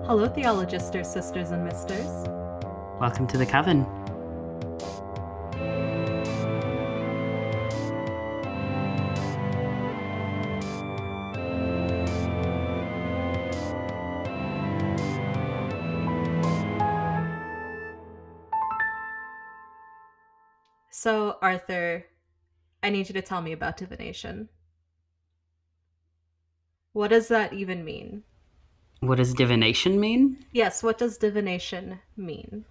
Hello, theologisters, sisters, and misters. Welcome to the Coven. So, Arthur, I need you to tell me about divination. What does that even mean? What does divination mean? Yes, what does divination mean?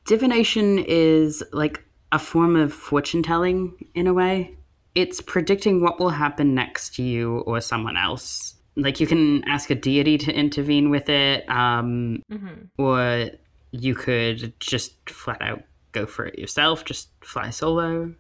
Divination is like a form of fortune telling in a way. It's predicting what will happen next to you or someone else. Like you can ask a deity to intervene with it, Mm-hmm. or you could just flat out go for it yourself, just fly solo.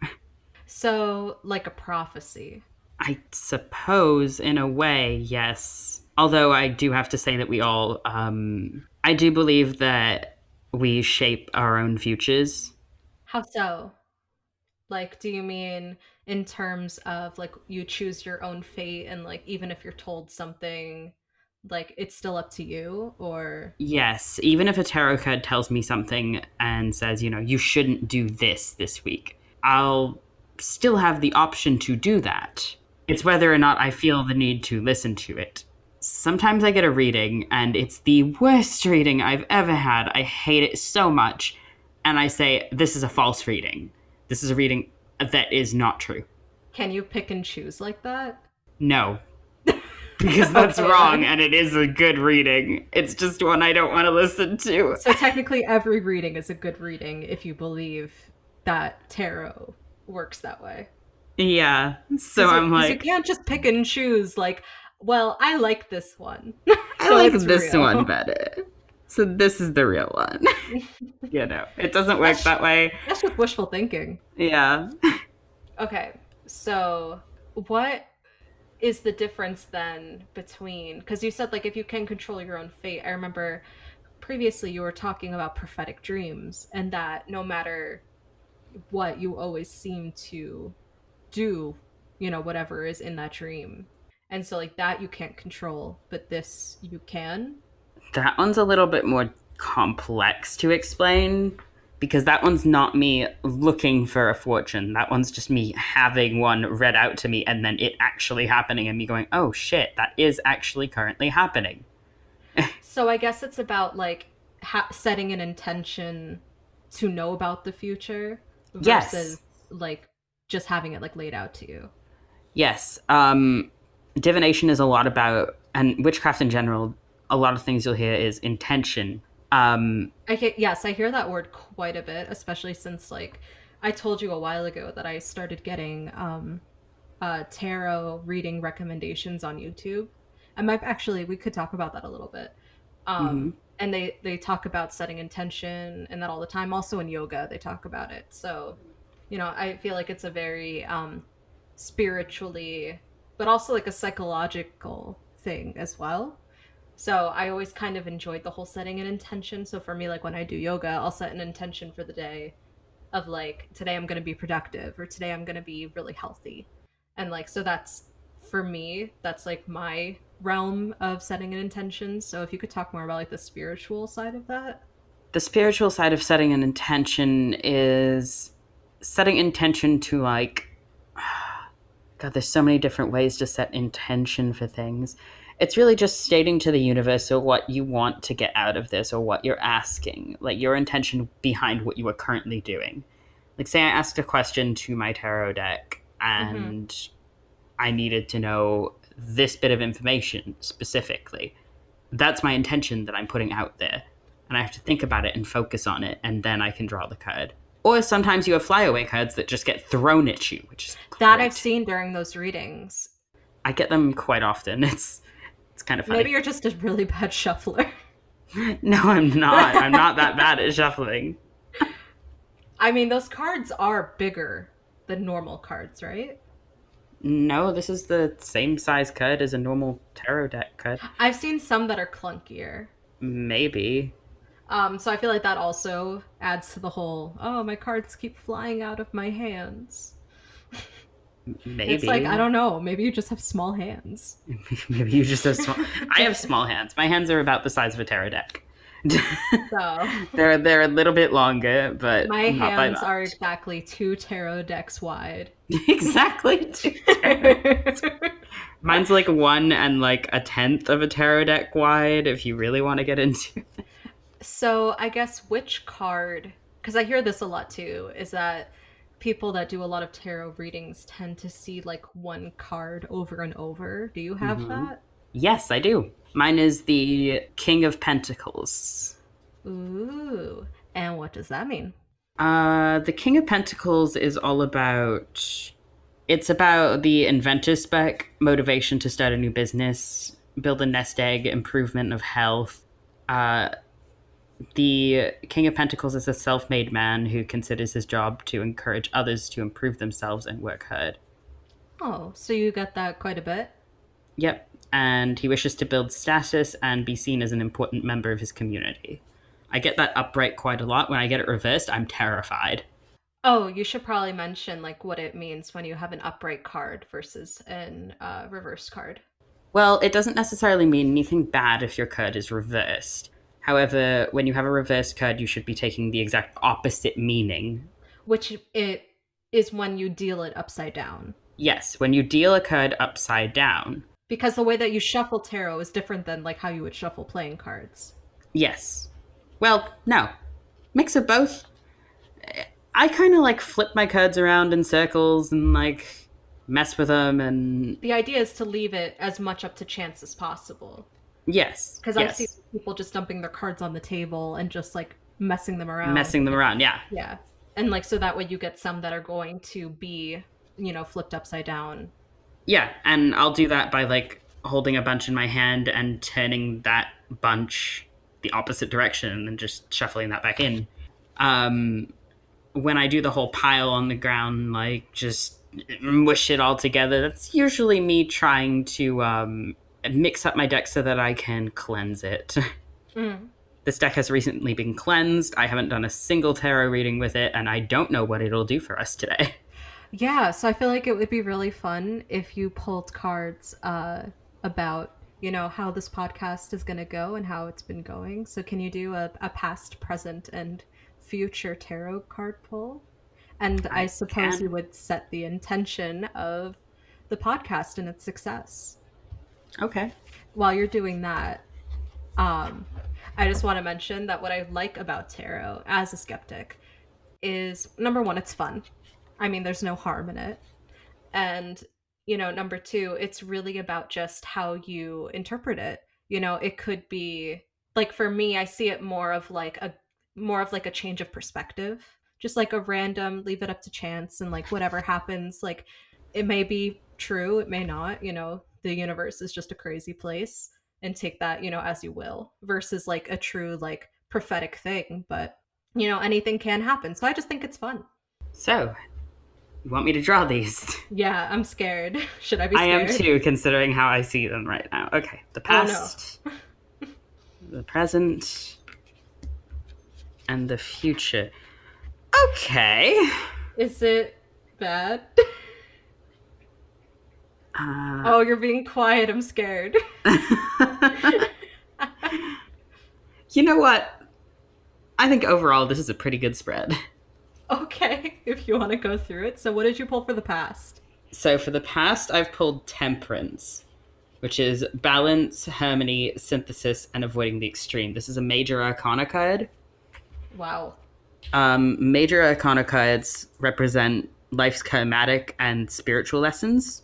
So, like a prophecy. I suppose, in a way, yes. Although I do have to say that we all, I do believe that we shape our own futures. How so? Like, do you mean in terms of like you choose your own fate and like even if you're told something, like it's still up to you? Or Yes, even if a tarot card tells me something and says, you shouldn't do this week, I'll still have the option to do that. It's whether or not I feel the need to listen to it. Sometimes I get a reading and it's the worst reading I've ever had. I hate it so much. And I say, this is a false reading. This is a reading that is not true. can you pick and choose like that? No, because that's Okay, wrong then. and it is a good reading. It's just one I don't want to listen to. So technically, every reading is a good reading if you believe that tarot works that way. Yeah. So Because I'm you like, can't just pick and choose. Like, well, I like this one, I so like it's this one real. better. So this is the real one. It doesn't work that's that way. that's just wishful thinking. Yeah. Okay, so what is the difference then between? Because you said like if you can control your own fate. I remember previously you were talking about prophetic dreams and that no matter what, you always seem to do, whatever is in that dream. And so, like, that you can't control, but this you can. That one's a little bit more complex to explain because that one's not me looking for a fortune. That one's just me having one read out to me and then it actually happening and me going, oh shit, that is actually currently happening. So, I guess it's about, like, setting an intention to know about the future versus, Yes. like, just having it, like, laid out to you. Yes. Divination is a lot about, and witchcraft in general, a lot of things you'll hear is intention. Yes, I hear that word quite a bit, especially since, like, I told you a while ago that I started getting tarot reading recommendations on YouTube. And we could talk about that a little bit. Mhm. And they talk about setting intention and that all the time. Also in yoga, they talk about it. So, I feel like it's a very spiritually, but also like a psychological thing as well. So I always kind of enjoyed the whole setting an intention. So for me, like when I do yoga, I'll set an intention for the day of like today I'm going to be productive or today I'm going to be really healthy. And like so that's for me that's like my realm of setting an intention. So if you could talk more about like the spiritual side of that. The spiritual side of setting an intention is setting intention to like, God, there's so many different ways to set intention for things. It's really just stating to the universe or what you want to get out of this or what you're asking, like your intention behind what you are currently doing. Like, say I asked a question to my tarot deck Mm-hmm. and I needed to know this bit of information specifically. That's my intention that I'm putting out there. And I have to think about it and focus on it, and then I can draw the card. Or sometimes you have flyaway cards that just get thrown at you, which is That I've great. seen during those readings. I get them quite often. It's kind of Maybe funny. you're just a really bad shuffler. No, I'm not. I'm not that bad at shuffling. I mean, those cards are bigger than normal cards, right? No, this is the same size card as a normal tarot deck card. I've seen some that are clunkier. Maybe. So I feel like that also adds to the whole, oh, my cards keep flying out of my hands. It's like, I Maybe. don't know, maybe you just have small hands. Maybe you just have small. I have small hands. My hands are about the size of a tarot deck. So, they're a little bit longer, but my not by hands are much. exactly 2 tarot decks wide. Exactly two tarot. Mine's like one and like a tenth of a tarot deck wide. If you really want to get into it. So, I guess which card, because I hear this a lot too, is that people that do a lot of tarot readings tend to see like one card over and over. Do you have Mm-hmm. that? Yes, I do. Mine is the King of Pentacles. Ooh. And what does that mean? The King of Pentacles is all about. It's about the inventor spec, motivation to start a new business, build a nest egg, improvement of health. Uh, the King of Pentacles is a self made man who considers his job to encourage others to improve themselves and work hard. Oh, so you get that quite a bit? Yep. And he wishes to build status and be seen as an important member of his community. I get that upright quite a lot. When I get it reversed, I'm terrified. Oh, you should probably mention like what it means when you have an upright card versus an reverse card. Well, it doesn't necessarily mean anything bad if your card is reversed. However, when you have a reversed card, you should be taking the exact opposite meaning. Which it is when you deal it upside down. Yes, when you deal a card upside down, Because the way that you shuffle tarot is different than like how you would shuffle playing cards. yes. Well, no. Mix of both. I kind of like flip my cards around in circles and like mess with them and The idea is to leave it as much up to chance as possible. yes, Because I've seen yes. people just dumping their cards on the table and just like messing them around. Messing them around, yeah. Yeah. And like so that way you get some that are going to be, flipped upside down. Yeah, and I'll do that by like holding a bunch in my hand and turning that bunch the opposite direction and then just shuffling that back in. Um, when I do the whole pile on the ground, like just mush it all together, that's usually me trying to mix up my deck so that I can cleanse it. Mm. This deck has recently been cleansed. I haven't done a single tarot reading with it, and I don't know what it'll do for us today. Yeah, so I feel like it would be really fun if you pulled cards about, how this podcast is going to go and how it's been going. So can you do a past, present, and future tarot card pull? And I I suppose you can. would set the intention of the podcast and its success. Okay. While you're doing that, um, I just want to mention that what I like about tarot as a skeptic is number one, it's fun. I mean, there's no harm in it. And, number two, it's really about just how you interpret it. It could be like for me, I see it more of like a change of perspective. Just like a random leave it up to chance and like whatever happens, like it may be true, it may not, the universe is just a crazy place and take that, as you will, versus like a true like prophetic thing. But anything can happen. So I just think it's fun. So, you want me to draw these? Yeah, I'm scared. Should I be I am scared? too, considering how I see them right now. Okay. The Oh no. past, the present, and the future. Okay. Is it bad? Uh, Oh, you're being quiet. I'm scared. you know what? I think overall this is a pretty good spread. Okay, if you want to go through it. So, what did you pull for the past? So for the past, I've pulled temperance, which is balance, harmony, synthesis, and avoiding the extreme. This is a major arcana card. Wow. Major arcana cards represent life's karmatic and spiritual lessons.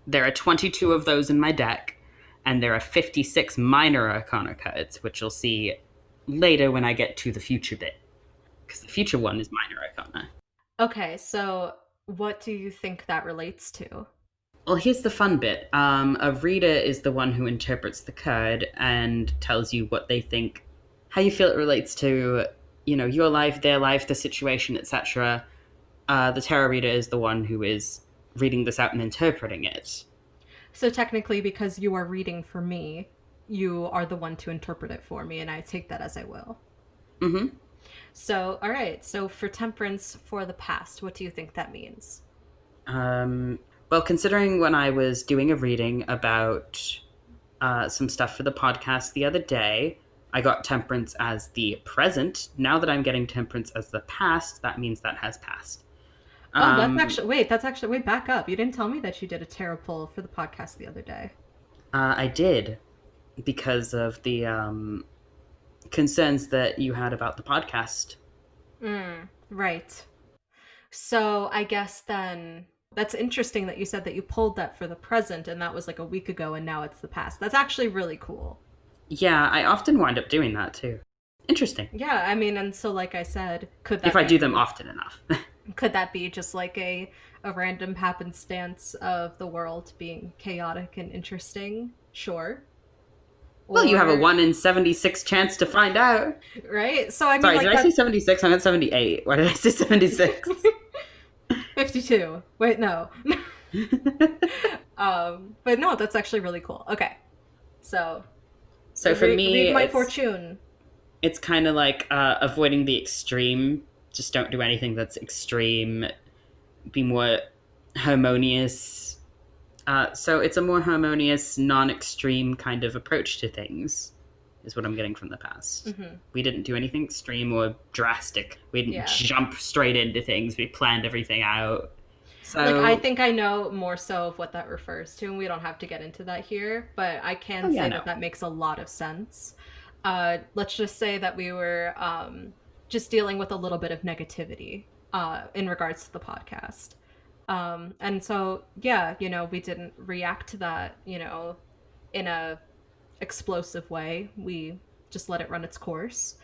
There are 22 of those in my deck, and there are 56 minor arcana cards, which you'll see later when I get to the future bit. Because the future one is minor arcana. Okay, so what do you think that relates to? Well, here's the fun bit. A reader is the one who interprets the card and tells you what they think, how you feel it relates to, your life, their life, the situation, etc. The tarot reader is the one who is reading this out and interpreting it. So, technically, because you are reading for me, you are the one to interpret it for me, and I take that as I will. Mm-hmm. So, all right. So, for temperance for the past, what do you think that means? Um, well, considering when I was doing a reading about some stuff for the podcast the other day, I got temperance as the present. Now that I'm getting temperance as the past, that means that has passed. Oh, that's Um, actually wait, that's actually wait, back up. You didn't tell me that you did a tarot pull for the podcast the other day. I did because of the concerns that you had about the podcast. Right. So I guess then that's interesting that you said that you pulled that for the present and that was like a week ago and now it's the past. That's actually really cool. Yeah, I often wind up doing that too. Interesting. Yeah, I mean, and so like I said, If I do them often enough. could that be just like a random happenstance of the world being chaotic and interesting? Sure. Well, you have a Or 1 in 76 chance to find out. right? So I mean Sorry, like did I say that 76? I meant 78. Why did I say 76? 52. Wait, no. But no, that's actually really cool. Okay. So So for me, read my fortune. it's kind of like avoiding the extreme. Just don't do anything that's extreme. Be more harmonious. So it's a more harmonious, non-extreme kind of approach to things, is what I'm getting from the past. We didn't do anything extreme or drastic. We didn't Yeah. jump straight into things. We planned everything out. Like I So, think I know more so of what that refers to, and we don't have to get into that here, but I oh can yeah, say no. that that makes a lot of sense. Let's just say that we were just dealing with a little bit of negativity in regards to the podcast. And so, yeah, we didn't react to that, in a explosive way. We just let it run its course.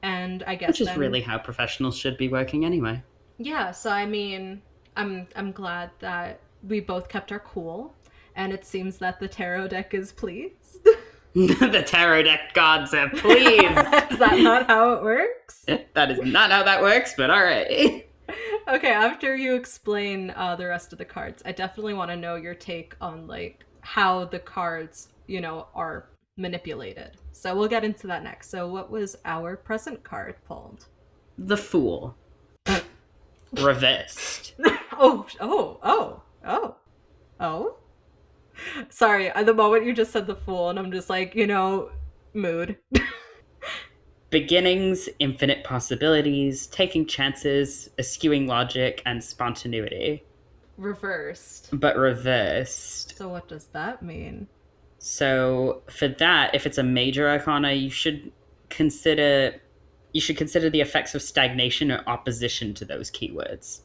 And I Which guess is then really how professionals should be working anyway. yeah, so I mean, I'm glad that we both kept our cool, and it seems that the tarot deck is pleased. The tarot deck gods are pleased. Is that not how it works? That is not how that works, but all right. Okay, after you explain the rest of the cards, I definitely want to know your take on like how the cards, are manipulated. So we'll get into that next. So what was our present card pulled? The Fool. Reversed. Oh. Oh. Sorry, at the moment you just said the fool, and I'm just like, mood. Beginnings, infinite possibilities, taking chances, eschewing logic, and spontaneity. Reversed. But reversed. So what does that mean? So for that, if it's a major arcana, consider you should consider the effects of stagnation or opposition to those keywords.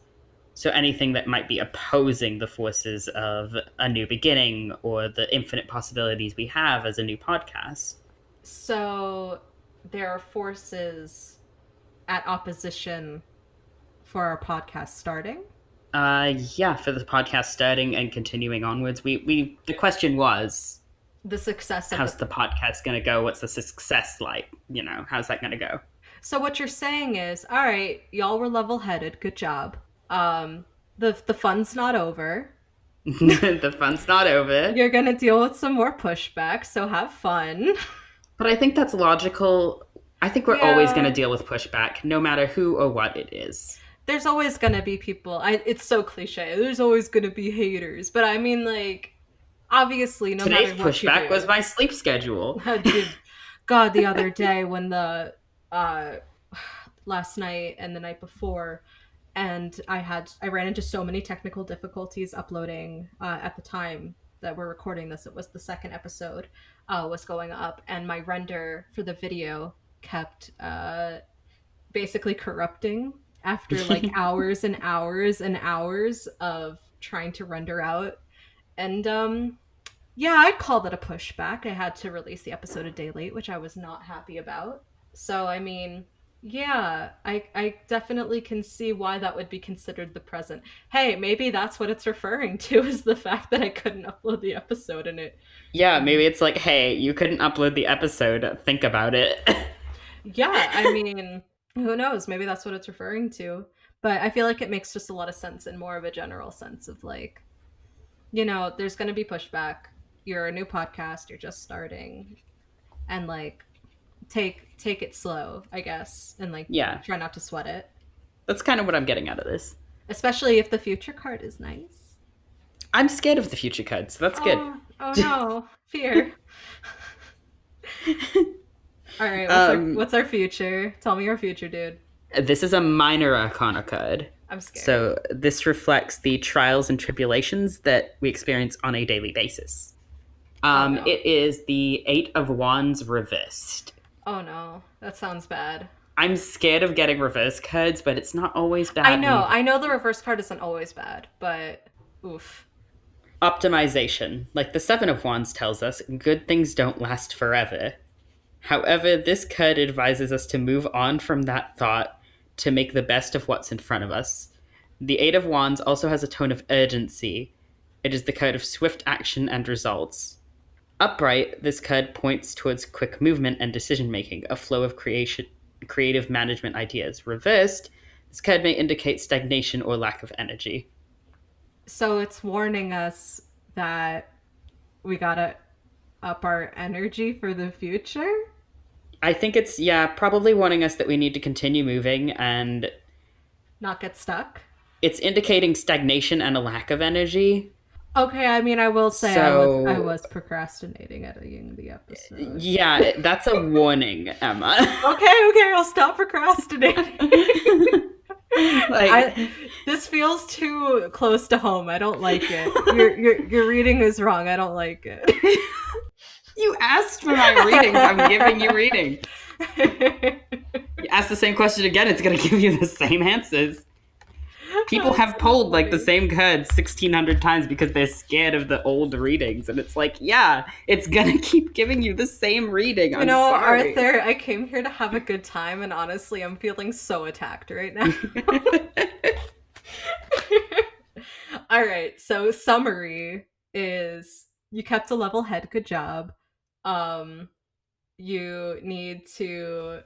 So anything that might be opposing the forces of a new beginning or the infinite possibilities we have as a new podcast. So there are forces at opposition for our podcast starting. Yeah, for the podcast starting and continuing onwards. We the question was, The success of how's the podcast going to go? What's the success like? How's that going to go? So what you're saying is, all right, y'all were level-headed. Good job. The fun's not over. The fun's not over. You're gonna deal with some more pushback, so have fun. But I think that's logical. I think we're always going to deal with pushback, no matter who or what it is. There's always gonna be people. It's so cliche. There's always gonna be haters, but I mean, like, obviously, no Today's matter what you pushback do. was my sleep schedule. Dude, God, the other day when last night and the night before, and I ran into so many technical difficulties uploading at the time that we're recording this. It was the second episode was going up, and my render for the video kept basically corrupting after like hours and hours and hours of trying to render out. And yeah, I'd call that a pushback. I had to release the episode a day late, which I was not happy about. So I mean, yeah, I definitely can see why that would be considered the present. Hey, maybe that's what it's referring to, is the fact that I couldn't upload the episode and it. Yeah, maybe it's like, hey, you couldn't upload the episode. Think about it. Yeah, I mean, who knows? Maybe that's what it's referring to. But I feel like it makes just a lot of sense in more of a general sense of like, there's going to be pushback. You're a new podcast, you're just starting. And like take it slow, I guess, and like Yeah. try not to sweat it. That's kind of what I'm getting out of this. Especially if the future card is nice. I'm scared of the future card, so that's good. Oh no, fear. All right, um, what's our future? Tell me our future, dude. this is a minor arcana card. I'm scared. So this reflects the trials and tribulations that we experience on a daily basis. Oh no. It is the Eight of Wands reversed. Oh no. That sounds bad. I'm scared of getting reverse cards, but it's not always bad when you I know the reverse card isn't always bad, but oof. optimization. Like the Seven of Wands tells us, good things don't last forever. However, this card advises us to move on from that thought to make the best of what's in front of us. The Eight of Wands also has a tone of urgency. It is the card of swift action and results. Upright, this card points towards quick movement and decision making, a flow of creative management ideas. Reversed, this card may indicate stagnation or lack of energy. So it's warning us that we gotta up our energy for the future? I think it's, yeah, probably warning us that we need to continue moving, and Not get stuck? it's indicating stagnation and a lack of energy. Okay, I mean I will say I So, was procrastinating editing the episode. yeah, that's a warning, Emma. Okay, I'll stop procrastinating. Like, I this feels too close to home. I don't like it. Your reading is wrong. I don't like it. you asked for my readings. I'm giving you readings. You ask the same question again, it's going to give you the same answers. People That's have so pulled like the funny. same card 1,600 times because they're scared of the old readings. And it's like, yeah, it's going to keep giving you the same reading. You I'm know, sorry. Arthur, I came here to have a good time, and honestly, I'm feeling so attacked right now. All right, so summary is you kept a level head. Good job. Um, you need to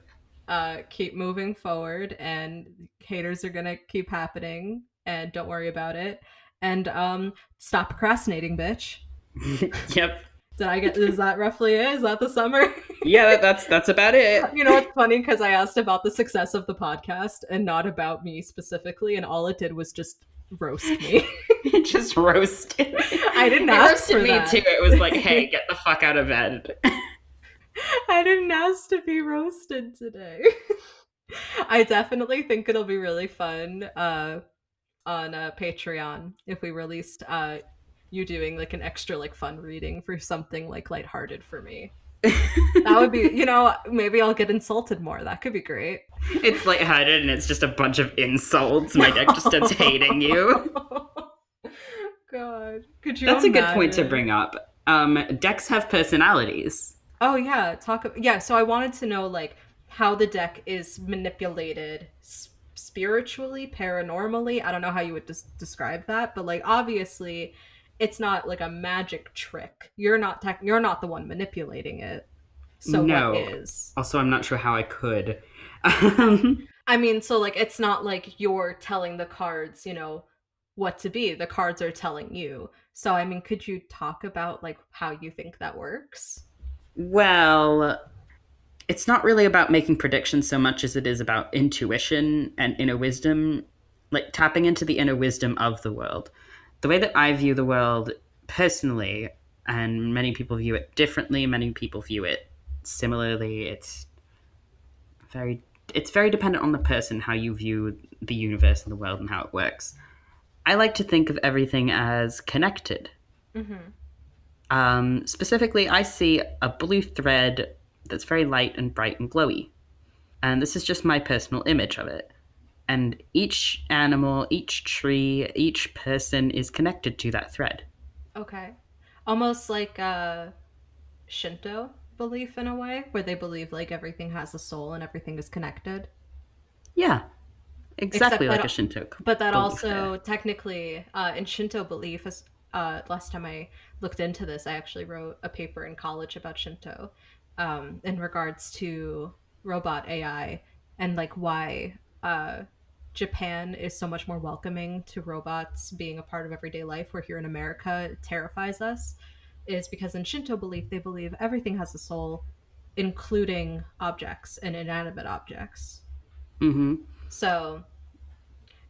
keep moving forward, and haters are gonna keep happening, and don't worry about it. And stop procrastinating, bitch. Yep. Did I get? Is that roughly it? Is that the summary? Yeah, that's about it. You know, it's funny because I asked about the success of the podcast and not about me specifically, and all it did was just roast me. It just roasted me. I didn't It ask roasted for me too. that. It was like, hey, get the fuck out of bed. I didn't ask to be roasted today. I definitely think it'll be really fun on Patreon if we released you doing like an extra like fun reading for something like lighthearted for me. That would be, you know, maybe I'll get insulted more. That could be great. It's lighthearted and it's just a bunch of insults. My deck just starts hating you. God, could you That's a good point to imagine? bring up. Decks have personalities. Oh yeah, yeah. So I wanted to know like how the deck is manipulated spiritually, paranormally. I don't know how you would describe that, but like obviously, it's not like a magic trick. You're not the one manipulating it. So what No. is? Also, I'm not sure how I could. I mean, so like it's not like you're telling the cards, you know, what to be. The cards are telling you. So I mean, could you talk about like how you think that works? well, it's not really about making predictions so much as it is about intuition and inner wisdom, like tapping into the inner wisdom of the world. The way that I view the world personally, and many people view it differently, many people view it similarly. Very it's very dependent on the person how you view the universe and the world and how it works. I like to think of everything as connected. Mhm. Specifically, I see a blue thread that's very light and bright and glowy. And this is just my personal image of it. And each animal, each tree, each person is connected to that thread. Okay. Almost like a Shinto belief in a way, where they believe like everything has a soul and everything is connected. Yeah, exactly Except like a that, Shinto but that belief there. also technically in Shinto belief, as last time I looked into this, I actually wrote a paper in college about Shinto in regards to robot AI and like why Japan is so much more welcoming to robots being a part of everyday life, where here in America it terrifies us, is because in Shinto belief, they believe everything has a soul, including objects and inanimate objects. Mm-hmm. So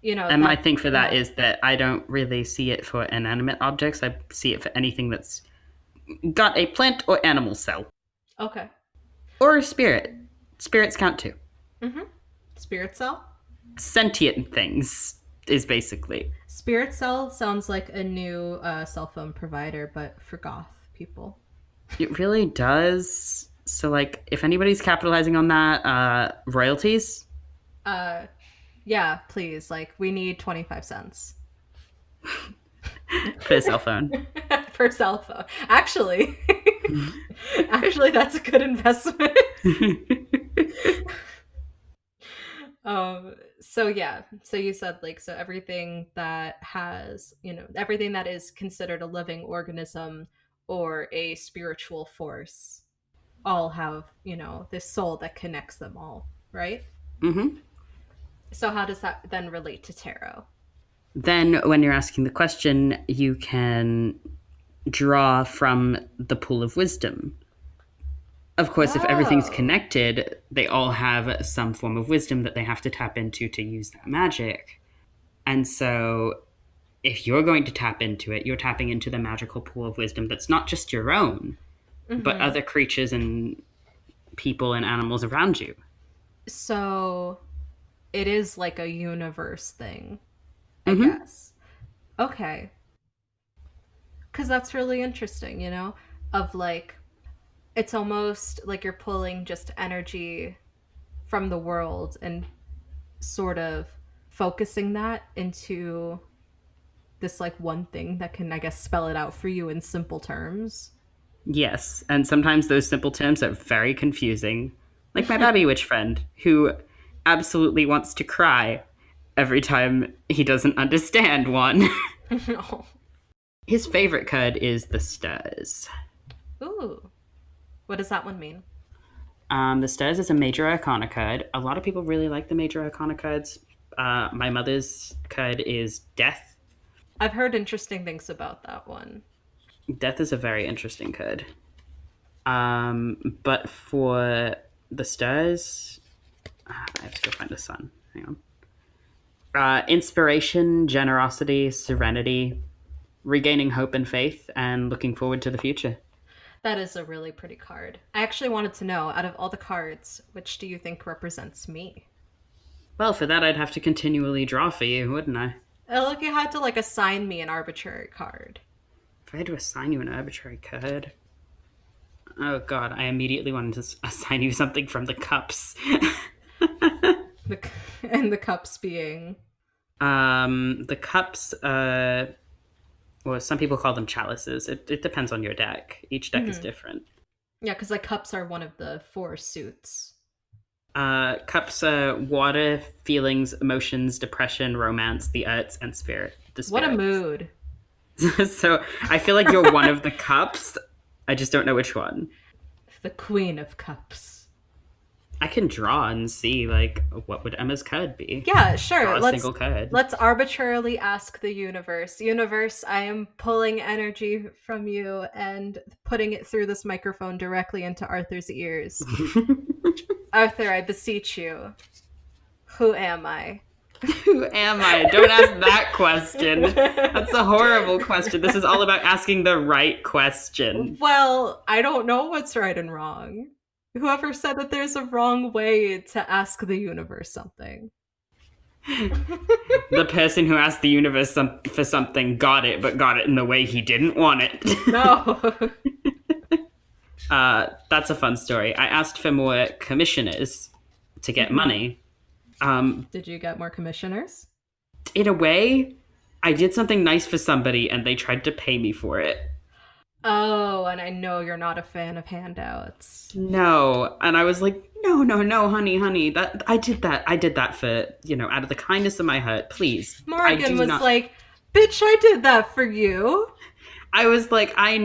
And my that, thing for that yeah. is that I don't really see it for inanimate objects. I see it for anything that's got a plant or animal cell. Okay. Or a spirit. Spirits count too. Mm-hmm. Spirit cell? Sentient things is basically. Spirit cell sounds like a new cell phone provider, but for goth people. It really does. So, like, if anybody's capitalizing on that, royalties, Uh, yeah, please. Like, we need 25 cents for a cell phone. per cell phone. Actually, actually, that's a good investment. So yeah, so you said like, so everything that has, everything that is considered a living organism or a spiritual force all have, this soul that connects them all, right? hmm So how does that then relate to tarot? Then, when you're asking the question, you can draw from the pool of wisdom. Of course, if everything's Oh. connected, they all have some form of wisdom that they have to tap into to use that magic. And so, if you're going to tap into it, you're tapping into the magical pool of wisdom that's not just your own, but Mm-hmm. other creatures and people and animals around you. So it is like a universe thing, I hmm guess. Okay. Because that's really interesting, of like, it's almost like you're pulling just energy from the world and sort of focusing that into this like one thing that can, I guess, spell it out for you in simple terms. Yes, and sometimes those simple terms are very confusing. Like my Babby Witch friend, who absolutely wants to cry every time he doesn't understand one. Oh. His favorite card is the Stars. Ooh. What does that one mean? The Stars is a major arcana card. A lot of people really like the major arcana cards. My mother's card is Death. I've heard interesting things about that one. Death is a very interesting card. But for the Stars, I have to go find the sun. Hang on. Inspiration, generosity, serenity, regaining hope and faith, and looking forward to the future. That is a really pretty card. I actually wanted to know, out of all the cards, which do you think represents me? Well, for that, I'd have to continually draw for you, wouldn't I? Like you had to like assign me an arbitrary card. If I had to assign you an arbitrary card. Oh, God, I immediately wanted to assign you something from the cups. The and the cups being The cups, well, some people call them chalices. It depends on your deck. Each deck is mm-hmm. different. Yeah, because like cups are one of the four suits. Cups are water, feelings, emotions, depression, romance, the arts, and the What a spirits. mood. So I feel like you're one of the cups. I just don't know which one. The Queen of Cups. I can draw and see like what would Emma's card be. Yeah, sure. Draw a Let's single card. let's arbitrarily ask the universe. Universe, I am pulling energy from you and putting it through this microphone directly into Arthur's ears. Arthur, I beseech you. Who am I? Who am I? Don't ask that question. That's a horrible question. This is all about asking the right question. Well, I don't know what's right and wrong. Whoever said that there's a wrong way to ask the universe something? The person who asked the universe for something got it, but got it in the way he didn't want it. No. That's a fun story. I asked for more commissioners to get money. Did you get more commissioners? In a way, I did something nice for somebody and they tried to pay me for it. Oh, and I know you're not a fan of handouts. No. And I was like, no, no, no, honey, that I did that for, out of the kindness of my heart. Please. Morgan was like, bitch, I did that for you. I was like, I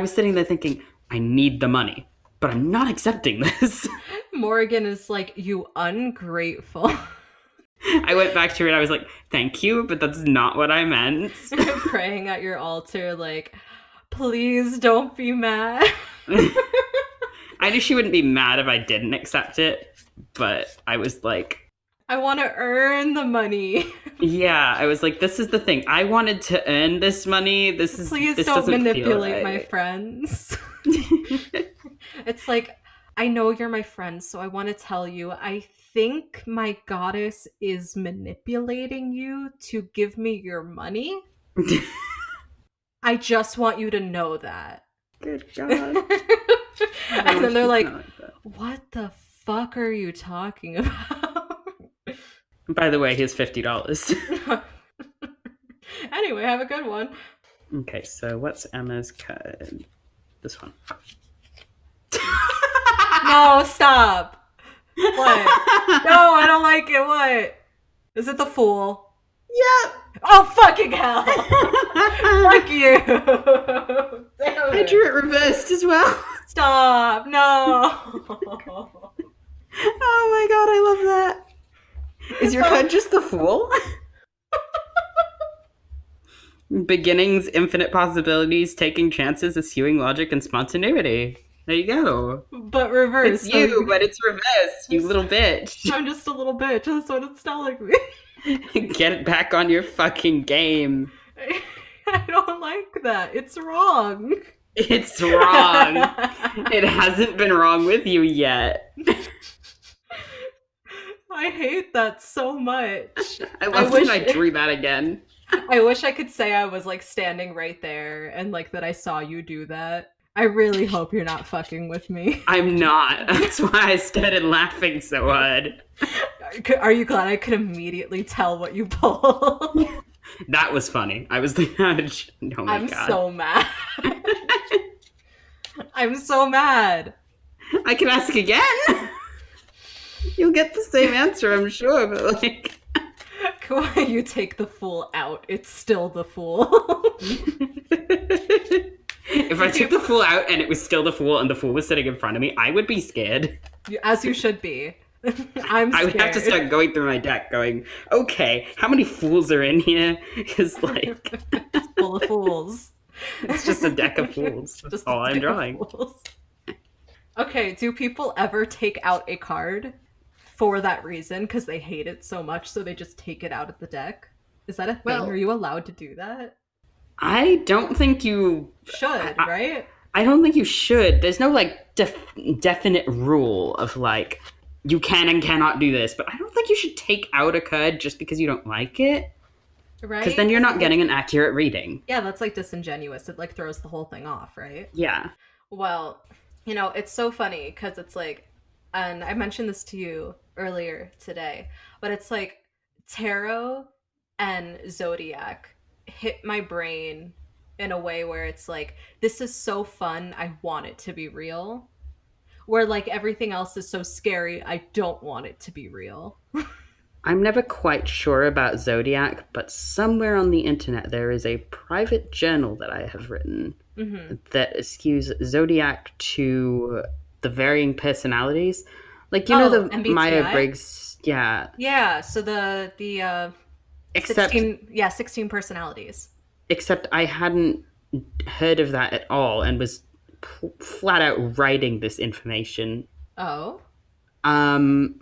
was sitting there thinking, I need the money, but I'm not accepting this. Morgan is like, you ungrateful. I went back to her and I was like, thank you, but that's not what I meant. Praying at your altar, like, please don't be mad. I knew she wouldn't be mad if I didn't accept it, but I was like, I want to earn the money. Yeah, I was like, this is the thing. I wanted to earn this money. Please This don't doesn't feel manipulate my right. friends. It's like, I know you're my friend, so I want to tell you, I think my goddess is manipulating you to give me your money. I just want you to know that. Good And God. I then wish they're it's not like, like that. what the fuck are you talking about? By the way, here's $50. Anyway, have a good one. Okay, so what's Emma's code? This one. No, stop. What? No, I don't like it. What? Is it the fool? Yep. Oh, fucking hell. Fuck you. Damn I it. drew it reversed as well. Stop. No. Oh my god, I love that. Is your code just the fool? Beginnings, infinite possibilities, taking chances, eschewing logic, and spontaneity. There you go. But reverse. It's you, but it's reversed, you little bitch. I'm just a little bitch. That's what it's telling me. Get it back on your fucking game. I don't like that. It's wrong. It's wrong. It hasn't been wrong with you yet. I hate that so much. I love that I drew that again. I wish I could say I was like standing right there and like that I saw you do that. I really hope you're not fucking with me. I'm not. That's why I started laughing so hard. Are you glad I could immediately tell what you pulled? That was funny. I was like, oh my I'm god. so mad. I'm so mad. I can ask again. You'll get the same answer, I'm sure, but like... When you take the fool out, it's still the fool. If I took the fool out and it was still the fool and the fool was sitting in front of me, I would be scared. As you should be. I'm scared. I would have to start going through my deck going, okay, how many fools are in here? Because, like... It's full of fools. It's just a deck of fools. That's all I'm drawing. Okay, do people ever take out a card for that reason? Because they hate it so much, so they just take it out of the deck? Is that a thing? Well, are you allowed to do that? I don't think you... Should, right? I don't think you should. There's no, like, definite rule of, like, you can and cannot do this. But I don't think you should take out a card just because you don't like it. Right? Because then you're not getting an accurate reading. Yeah, that's, like, disingenuous. It, like, throws the whole thing off, right? Yeah. Well, you know, it's so funny because it's, like... And I mentioned this to you earlier today. But it's, like, tarot and Zodiac hit my brain in a way where it's like, this is so fun, I want it to be real. Where like everything else is so scary, I don't want it to be real. I'm never quite sure about Zodiac, but somewhere on the internet there is a private journal that I have written that skews Zodiac to the varying personalities. Like, you know, the MBTI? Myers-Briggs, yeah. Yeah, so the Except 16 personalities. Except I hadn't heard of that at all and was flat out writing this information. Oh. And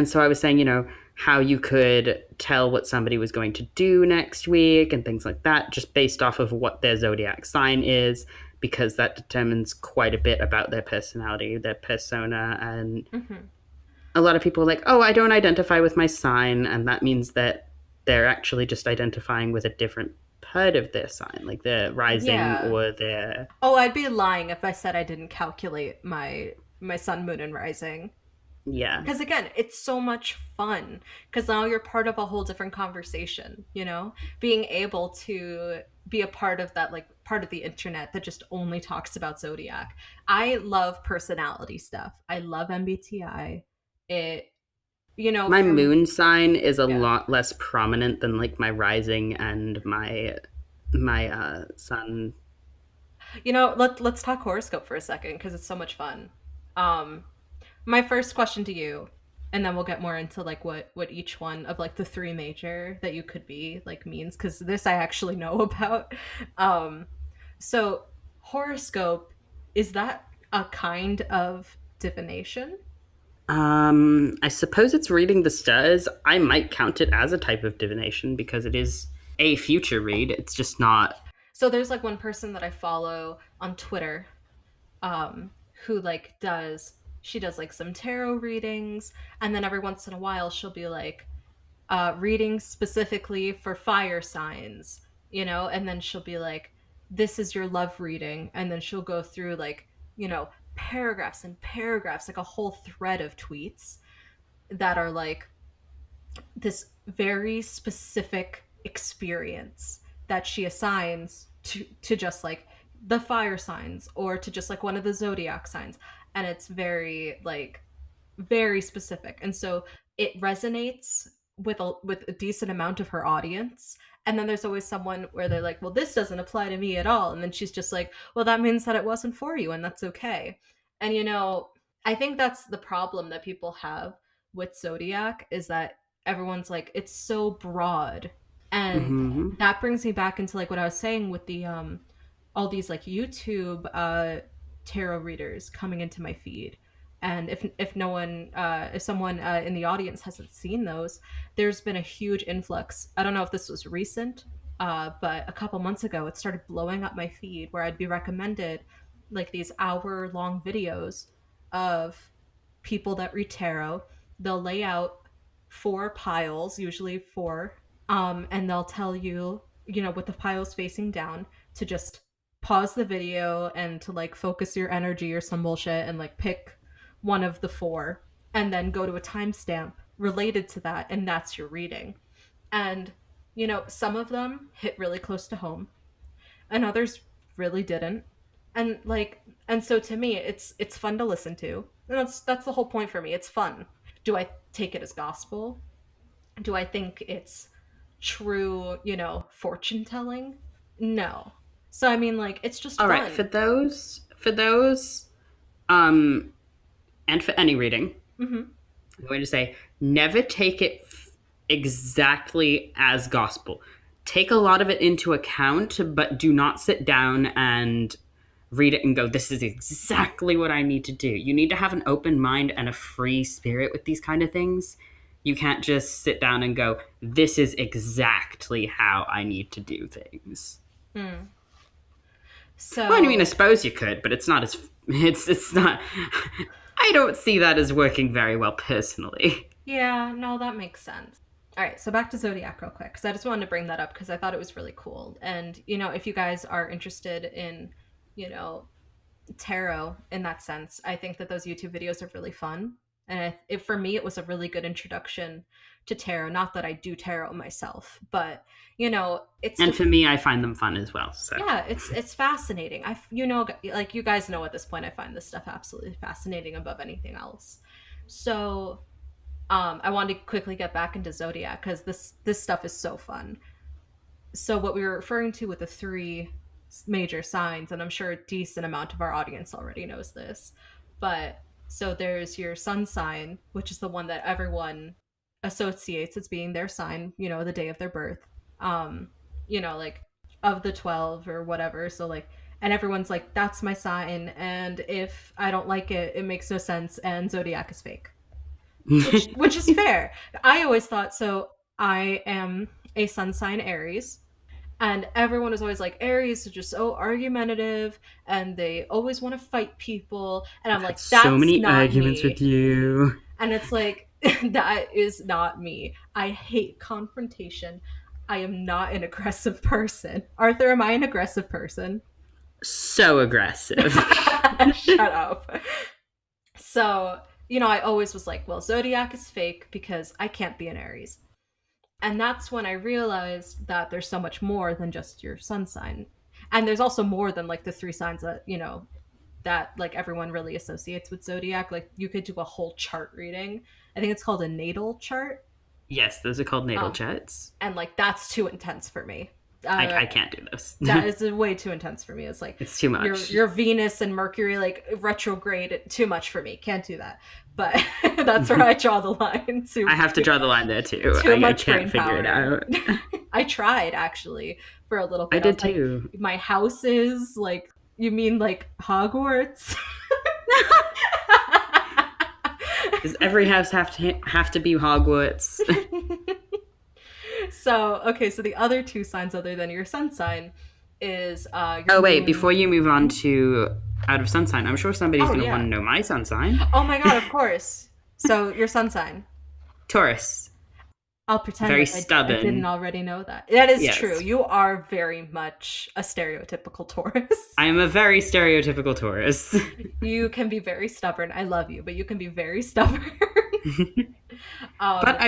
so I was saying, you know, how you could tell what somebody was going to do next week and things like that, just based off of what their zodiac sign is, because that determines quite a bit about their personality, their persona. And a lot of people are like, oh, I don't identify with my sign. And that means that they're actually just identifying with a different part of their sign, like their rising or their... Oh, I'd be lying if I said I didn't calculate my sun, moon, and rising. Yeah. Because again, it's so much fun. Because now you're part of a whole different conversation, you know? Being able to be a part of that, like, part of the internet that just only talks about Zodiac. I love personality stuff. I love MBTI. It... You know, my moon sign is a lot less prominent than like my rising and my sun. You know, let's talk horoscope for a second because it's so much fun. My first question to you, and then we'll get more into like what each one of like the three major that you could be like means, because this I actually know about. So horoscope, is that a kind of divination? I suppose it's reading the stars. I might count it as a type of divination because it is a future read. It's just not. So there's like one person that I follow on Twitter, um, who like does she does like some tarot readings, and then every once in a while she'll be like reading specifically for fire signs, and then she'll be like, "This is your love reading," and then she'll go through like paragraphs and paragraphs, like a whole thread of tweets that are like this very specific experience that she assigns to just like the fire signs or to just like one of the zodiac signs, and it's very like very specific, and so it resonates with a decent amount of her audience. And then there's always someone where they're like, well, this doesn't apply to me at all, and then she's just like, well, that means that it wasn't for you, and that's okay. And I think that's the problem that people have with Zodiac, is that everyone's like, it's so broad. And Hmm. that brings me back into like what I was saying with the all these like YouTube tarot readers coming into my feed. And if no one if someone in the audience hasn't seen those, there's been a huge influx. I don't know if this was recent, but a couple months ago it started blowing up my feed where I'd be recommended like these hour long videos of people that read tarot. They'll lay out four piles, usually four, and they'll tell you, with the piles facing down, to just pause the video and to like focus your energy or some bullshit and like pick one of the four and then go to a timestamp related to that, and that's your reading. And some of them hit really close to home and others really didn't. And so to me it's fun to listen to, and that's the whole point for me. It's fun. Do I take it as gospel? Do I think it's true, fortune telling? No. So I mean, like, it's just All right, fun. for those, um, and for any reading, Mm-hmm. I'm going to say never take it exactly as gospel. Take a lot of it into account, but do not sit down and read it and go, this is exactly what I need to do. You need to have an open mind and a free spirit with these kind of things. You can't just sit down and go, this is exactly how I need to do things. Mm. Well, I mean, I So suppose you could, but it's not as it's not. I don't see that as working very well personally. yeah, no, that makes sense. All right, so back to Zodiac real quick, because I just wanted to bring that up because I thought it was really cool. And if you guys are interested in, you know, tarot in that sense, I think that those YouTube videos are really fun. And for me, it was a really good introduction to tarot. Not that I do tarot myself, but it's And just, for me, I find them fun as well. So, yeah, it's fascinating. Like you guys know at this point, I find this stuff absolutely fascinating above anything else. So, I wanted to quickly get back into Zodiac because this stuff is so fun. So what we were referring to with the three major signs, and I'm sure a decent amount of our audience already knows this, but so there's your sun sign, which is the one that everyone associates as being their sign, the day of their birth. Like of the 12 or whatever. So like, and everyone's like, that's my sign, and if I don't like it, it makes no sense, and Zodiac is fake. Which is fair. I always thought so. I am a sun sign Aries, and everyone is always like, Aries are just so argumentative and they always want to fight people. And I'm I've had like, so that's many not arguments with me. you. And it's like, that is not me. I hate confrontation. I am not an aggressive person. Arthur, am I an aggressive person? So aggressive. Shut up. So, I always was like, well, Zodiac is fake because I can't be an Aries. And that's when I realized that there's so much more than just your sun sign. And there's also more than like the three signs that, that like everyone really associates with Zodiac. Like you could do a whole chart reading. I think it's called a natal chart. Yes, those are called natal Um, charts. and like that's too intense for me. I can't do this. That is way too intense for me. It's like It's too your much. your Venus and Mercury like retrograde, too much for me. Can't do that. But that's where I draw the line. I have to draw the line there too. Too I much can't brain figure it power. out. I tried actually for a little I bit. I did was like, too. my house is like, you mean like Hogwarts? Does every house have to be Hogwarts? So, okay, so the other two signs other than your sun sign is your Oh wait, moon. before you move on to out of sun sign, I'm sure somebody's Oh, going to want to yeah. know my sun sign. Oh my god, of course. So, your sun sign. Taurus, I'll pretend very like I didn't stubborn. already know that. That is true. Yes, You are very much a stereotypical Taurus. I am a very stereotypical Taurus. You can be very stubborn. I love you, but you can be very stubborn. But um,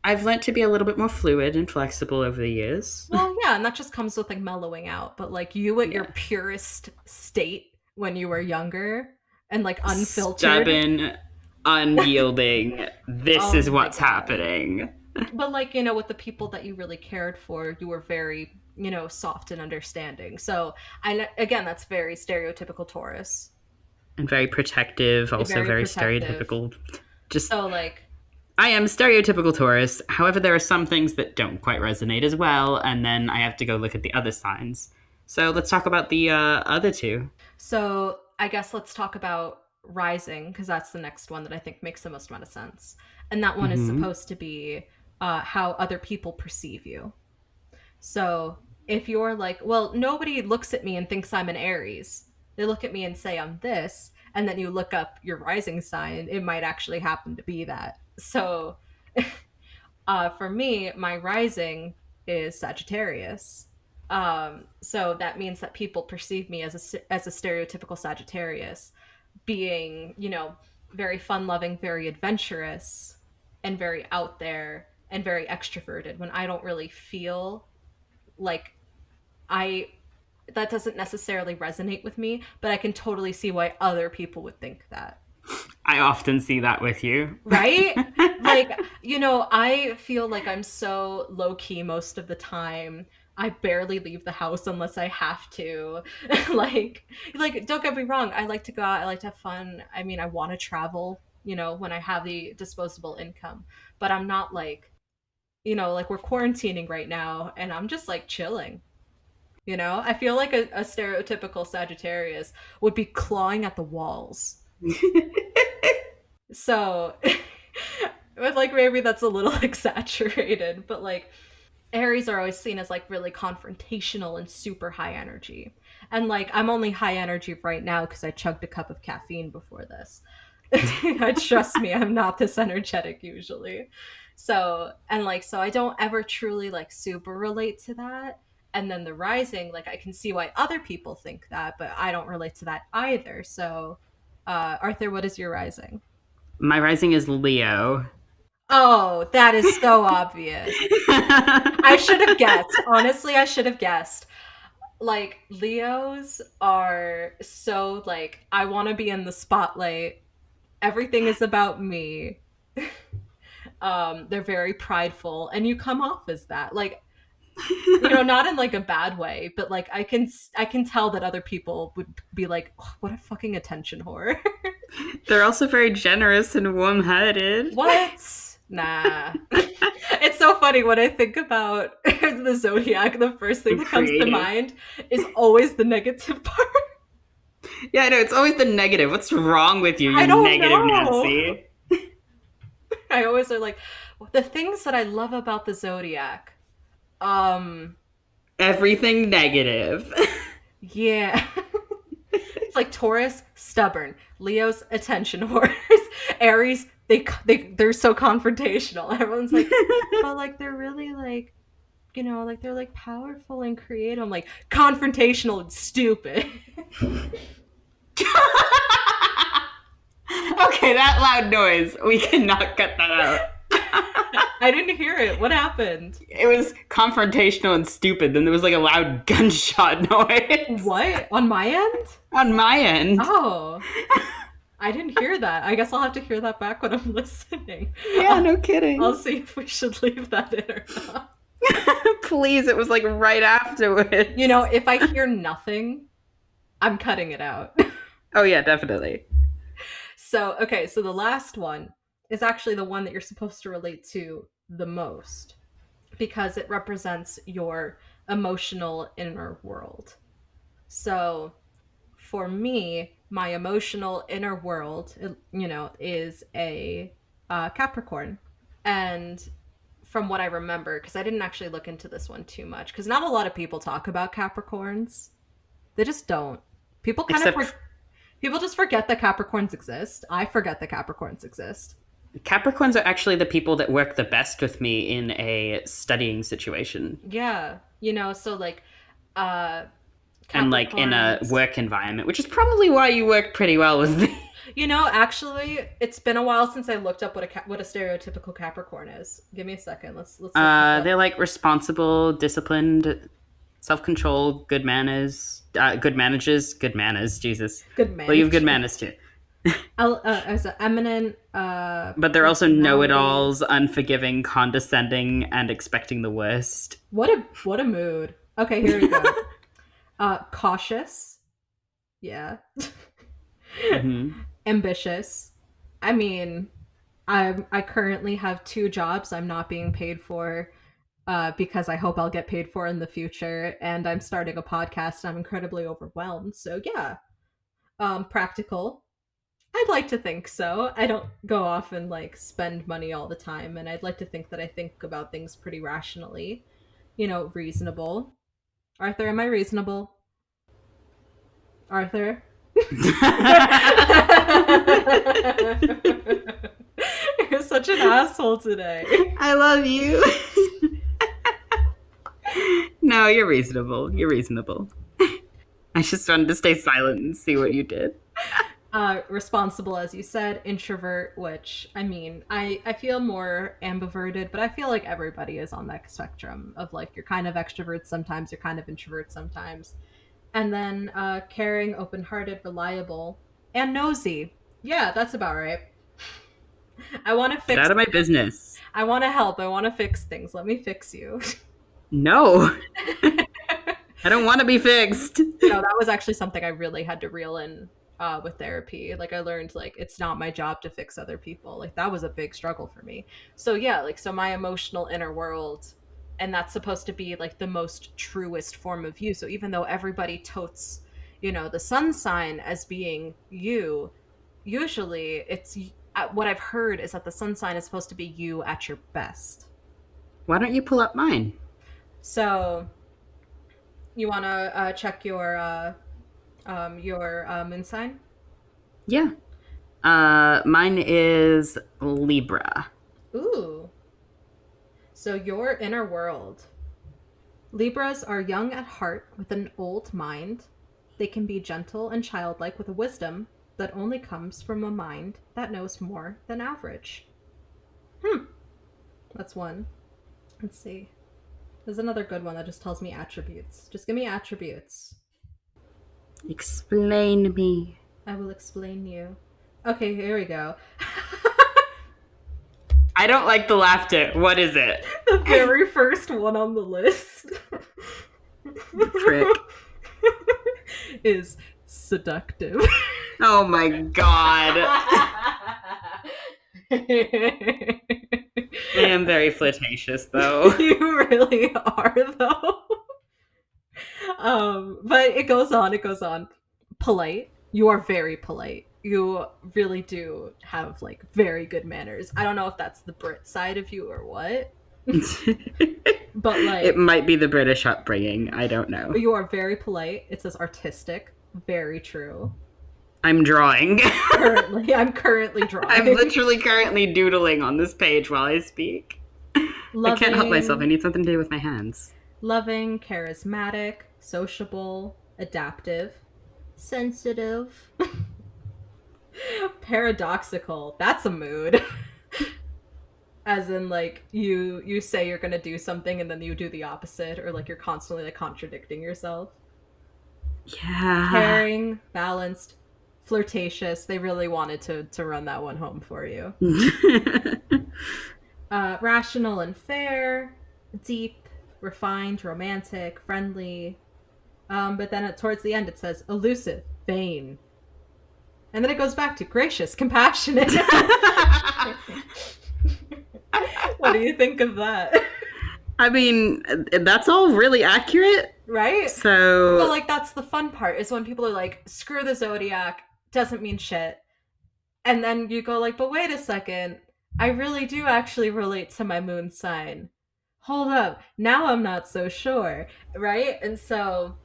I've learned to be a little bit more fluid and flexible over the years. well, yeah, and that just comes with like mellowing out. But like you at your Yeah. purest state when you were younger and like unfiltered. Stubborn, unyielding. This Oh is my what's god. happening. But like, with the people that you really cared for, you were very, soft and understanding. So again, that's very stereotypical Taurus. And very protective, also Very very protective. stereotypical. Just So like, I am stereotypical Taurus. However, there are some things that don't quite resonate as well, and then I have to go look at the other signs. So let's talk about the other two. so I guess let's talk about rising because that's the next one that I think makes the most amount of sense. And that one is Hmm. supposed to be how other people perceive you. So if you're like, well, nobody looks at me and thinks I'm an Aries, they look at me and say I'm this, and then you look up your rising sign, it might actually happen to be that. So for me, my rising is Sagittarius. So that means that people perceive me as a stereotypical Sagittarius, being, very fun loving, very adventurous, and very out there and very extroverted when I don't really feel like I that doesn't necessarily resonate with me, but I can totally see why other people would think that. I often see that with you. Right? Like, I feel like I'm so low key most of the time. I barely leave the house unless I have to. like don't get me wrong, I like to go out, I like to have fun. I mean, I want to travel, when I have the disposable income, but I'm not like, like we're quarantining right now and I'm just like chilling. I feel like a stereotypical Sagittarius would be clawing at the walls. So, but like maybe that's a little exaggerated, but like Aries are always seen as like really confrontational and super high energy. And like I'm only high energy right now because I chugged a cup of caffeine before this. Trust me, I'm not this energetic usually. So I don't ever truly like super relate to that. And then the rising, like I can see why other people think that, but I don't relate to that either. So, Arthur, what is your rising? My rising is Leo. Oh, that is so obvious. I should have guessed. Honestly, I should have guessed. Like Leos are so like I want to be in the spotlight. Everything is about me. They're very prideful and you come off as that. Like, not in like a bad way, but like I can tell that other people would be like, oh, what a fucking attention whore. They're also very generous and warm-hearted. What? Nah. It's so funny when I think about the Zodiac, the first thing And that comes to creative. mind is always the negative part. Yeah, I know. It's always the negative. What's wrong with you, I you don't negative know. Nancy? I always are like the things that I love about the Zodiac. Um, Everything negative. yeah. It's like Taurus, stubborn. Leo's attention whores. Aries, they're so confrontational. Everyone's like, but like they're really like, like they're like powerful and creative. I'm like confrontational and stupid. Okay, that loud noise. We cannot cut that out. I didn't hear it. What happened? It was confrontational and stupid. Then there was like a loud gunshot noise What? On my end? on my end. Oh, I didn't hear that. I guess I'll have to hear that back when I'm listening. Yeah, I'll, no I'll kidding. see if we should leave that in or not. Please, it was like right afterwards. If I hear nothing, I'm cutting it out. Oh yeah, definitely. So, okay, so the last one is actually the one that you're supposed to relate to the most because it represents your emotional inner world. So, for me, my emotional inner world, is a Capricorn. And from what I remember, because I didn't actually look into this one too much, because not a lot of people talk about Capricorns. They just don't. People kind of Except people just forget that Capricorns exist. I forget that Capricorns exist. Capricorns are actually the people that work the best with me in a studying situation Yeah, so like uh and like in a Capricorns. work environment, which is probably why you work pretty well with me. Actually, it's been a while since I looked up what a stereotypical Capricorn is. Give me a second. Let's look this up. They're like responsible, disciplined, self-controlled, good manners, good manners. Jesus, Good well, you have good management. manners too. As an eminent But they're also personality. know-it-alls, unforgiving, condescending, and expecting the worst. What a mood. Okay, here we go. Cautious. Yeah. Hmm. Ambitious. I mean, I currently have two jobs I'm not being paid for because I hope I'll get paid for in the future, and I'm starting a podcast. I'm incredibly overwhelmed. So yeah, practical. I'd like to think so. I don't go off and like spend money all the time, and I'd like to think that I think about things pretty rationally. Reasonable. Arthur, am I reasonable? Arthur? You're such an asshole today. I love you. No, you're reasonable. You're reasonable. I just wanted to stay silent and see what you did. Responsible, as you said, introvert, which I mean, I feel more ambiverted, but I feel like everybody is on that spectrum of like you're kind of extrovert sometimes, you're kind of introvert sometimes. And then caring, open hearted, reliable, and nosy. Yeah, that's about right. I want to Get out fix of my things. business. I want to help. I want to fix things. Let me fix you. No, I don't want to be fixed. That was actually something I really had to reel in with therapy. Like I learned like it's not my job to fix other people. Like that was a big struggle for me. So yeah, like so my emotional inner world, and that's supposed to be like the most truest form of you. So even though everybody totes, the sun sign as being you, usually it's what I've heard is that the sun sign is supposed to be you at your best. Why don't you pull up mine? So you want to check your moon sign? Yeah. Mine is Libra. Ooh. So your inner world. Libras are young at heart with an old mind. They can be gentle and childlike with a wisdom that only comes from a mind that knows more than average. Hmm. That's one. Let's see. There's another good one that just tells me attributes. Just give me attributes. Explain me. I will explain you. Okay, here we go. I don't like the laughter. What is it? The very first one on the list Prick. is seductive. Oh my god. I am very flirtatious, though. You really are, though. But it goes on. It goes on. Polite. You are very polite. You really do have like very good manners. I don't know if that's the Brit side of you or what, but It like might be the British upbringing. I don't know. you are very polite. It says artistic. Very true. I'm drawing. I'm currently I'm drawing. literally currently doodling on this page while I speak. I can't help myself. I Loving, need something to do with my hands. loving, charismatic, sociable, adaptive, sensitive, paradoxical. That's a mood. As in like you say you're going to do something and then you do the opposite, or like you're constantly like contradicting yourself. Yeah. Caring, balanced, flirtatious. They really wanted to run that one home for you. Rational and fair, deep, refined, romantic, friendly. But then towards the end it says elusive, vain, and then it goes back to gracious, compassionate. What do you think of that? I mean, that's all really accurate. Right? But So, like that's the fun part is when people are like, screw the Zodiac. doesn't mean shit. And then you go like, but wait a second, I really do actually relate to my moon sign. Hold up, now I'm not so sure, right? And so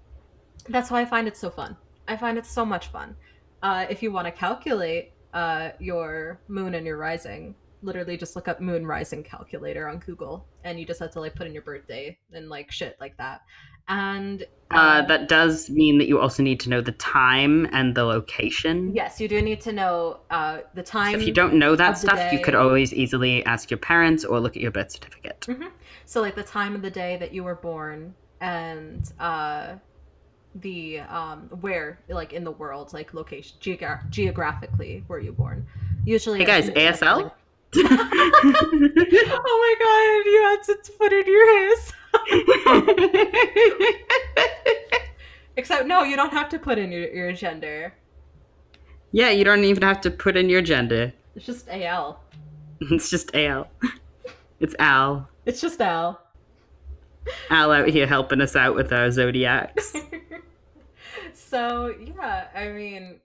that's why I find it so fun. I find it so much fun. If you want to calculate your moon and your rising, literally just look up moon rising calculator on Google, and you just have to like put in your birthday and like shit like that. And That does mean that you also need to know the time and the location. yes, you do need to know the So time if you don't know that of the stuff, you day. could always easily ask your parents or look at your birth certificate. Mm-hmm. So like the time of the day that you were born, and the where like in the world, like location geographically were you born. Usually Hey guys, ASL? oh my god, you had to put in your his. Except no, you don't have to put in your gender. Yeah, you don't even have to put in your gender. It's just AL. It's just Al. It's Al. It's just Al. Al out here helping us out with our zodiacs. So yeah, I mean,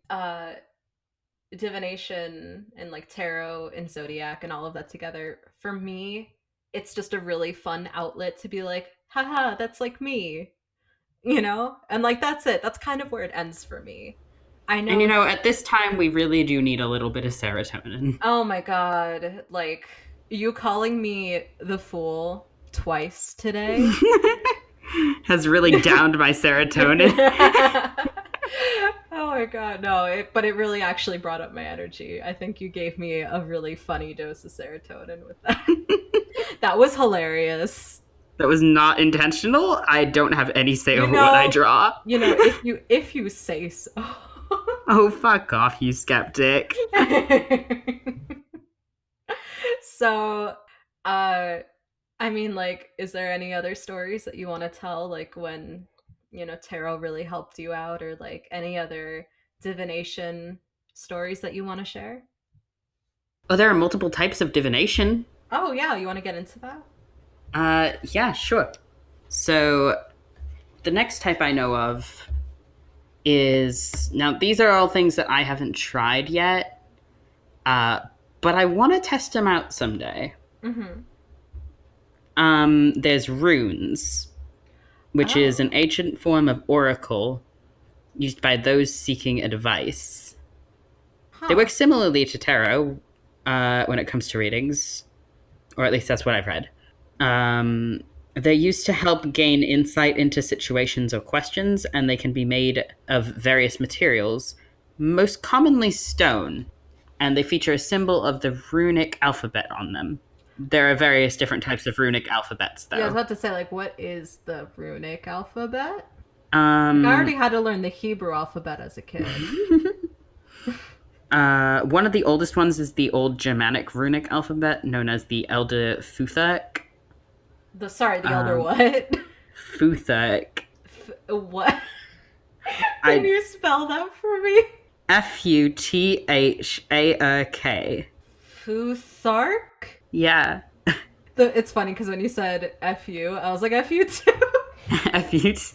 divination and like tarot and zodiac and all of that together, for me, it's just a really fun outlet to be like, haha, that's like me, you know? And like that's it. That's kind of where it ends for me. I And know. at this time, we really do need a little bit of serotonin. Oh my god, like you calling me the fool twice today. Has really downed my serotonin. Oh my god, no, but it really actually brought up my energy. I think you gave me a really funny dose of serotonin with that. That was hilarious. That was not intentional. I don't have any say You over what I know, draw. if you say so. Oh, fuck off, you skeptic. So, I mean, like, is there any other stories that you want to tell, like when, tarot really helped you out, or like any other divination stories that you want to share? Oh, there are multiple types of divination. Oh, yeah, you want to get into that? Yeah, sure. So, the next type I know of is, now these are all things that I haven't tried yet, but I want to test them out someday. Mm-hmm. There's runes, which is an Oh. ancient form of oracle used by those seeking advice. They Huh. work similarly to tarot when it comes to readings, or at least that's what I've read. They're used to help gain insight into situations or questions, and they can be made of various materials, most commonly stone, and they feature a symbol of the runic alphabet on them. There are various different types of runic alphabets, Yeah, I was though. about to say, like, what is the runic alphabet? Like, I already Um, had to learn the Hebrew alphabet as a kid. one of the oldest ones is the Old Germanic runic alphabet, known as the Elder Futhark. The elder Um, what? Futhark. What? Can I you spell that for me? Futhark. Futhark? Yeah. It's funny because when you said FU, I was like, FU too. Fut.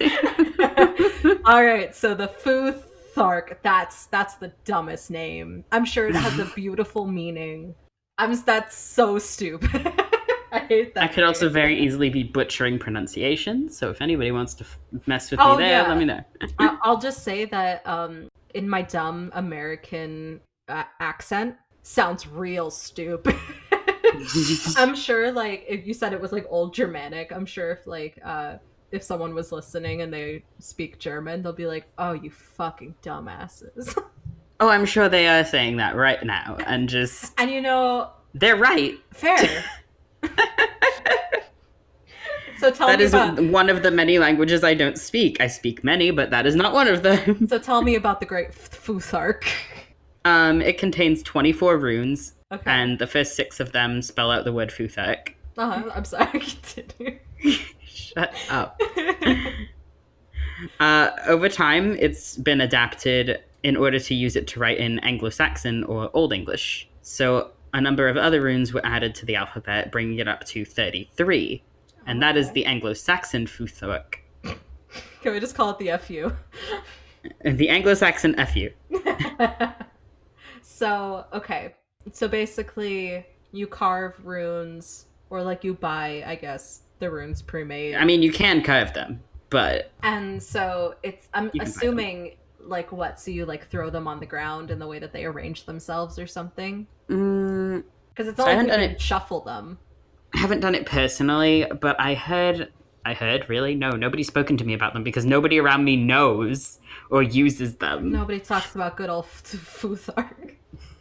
All right, so the Futhark, that's the dumbest name. I'm sure it has a beautiful meaning. That's so stupid. I hate I that could also name. very easily be butchering pronunciation, so if anybody wants to mess with me Oh there, let yeah, me know. I'll just say that in my dumb American accent, sounds real stupid. I'm sure, like, if you said it was like old Germanic, I'm sure if someone was listening and they speak German, they'll be like, "Oh, you fucking dumbasses." Oh, I'm sure they are saying that right now, and just And they're right. fair. So tell That me is about one of the many languages I don't speak. I speak many, but that is not one of them. so tell me about the Great Futhark. It contains 24 runes, Okay. and the first 6 of them spell out the word Futhark. I'm sorry. Continue. Shut up. Over time, it's been adapted in order to use it to write in Anglo-Saxon or Old English. So a number of other runes were added to the alphabet, bringing it up to 33. And that is Okay. the Anglo-Saxon Futhark. Can we just call it the FU? The Anglo-Saxon FU. So, okay. So basically, you carve runes, or like you buy, I guess, the runes I pre-made. mean, you can carve them, but And so I'm you can buy them. assuming like what? So you like throw them on the ground in the way that they arrange themselves or something? Mm, Because it's not so I like haven't we done can it. shuffle them. I haven't done it personally, but I heard. I heard, really? No, nobody's spoken to me about them because nobody around me knows or uses them. Nobody talks about good old Futhark.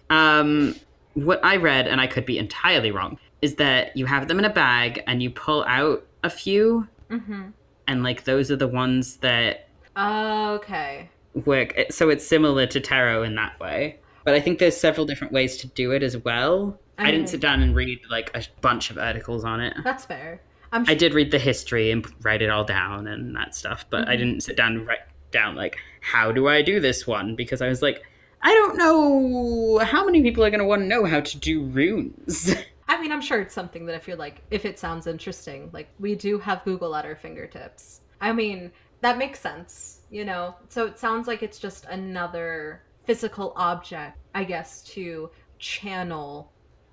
Um, what I read, and I could be entirely wrong, is that you have them in a bag and you pull out a few, Mm-hmm. and like those are the ones that Okay. work. So it's similar to tarot in that way. But I think there's several different ways to do it as well. I I didn't sit mean, down and read like a bunch of articles on it. that's fair. I'm. I did read the history and write it all down and that stuff, but I Mhm. didn't sit down and write down like how do I do this one because I was like I don't know how many people are going to want to know how to do runes. I mean, I'm sure it's something that if it sounds interesting, like we do have Google at our fingertips. I mean, that makes sense, you know? So it sounds like it's just another physical object, I guess, to channel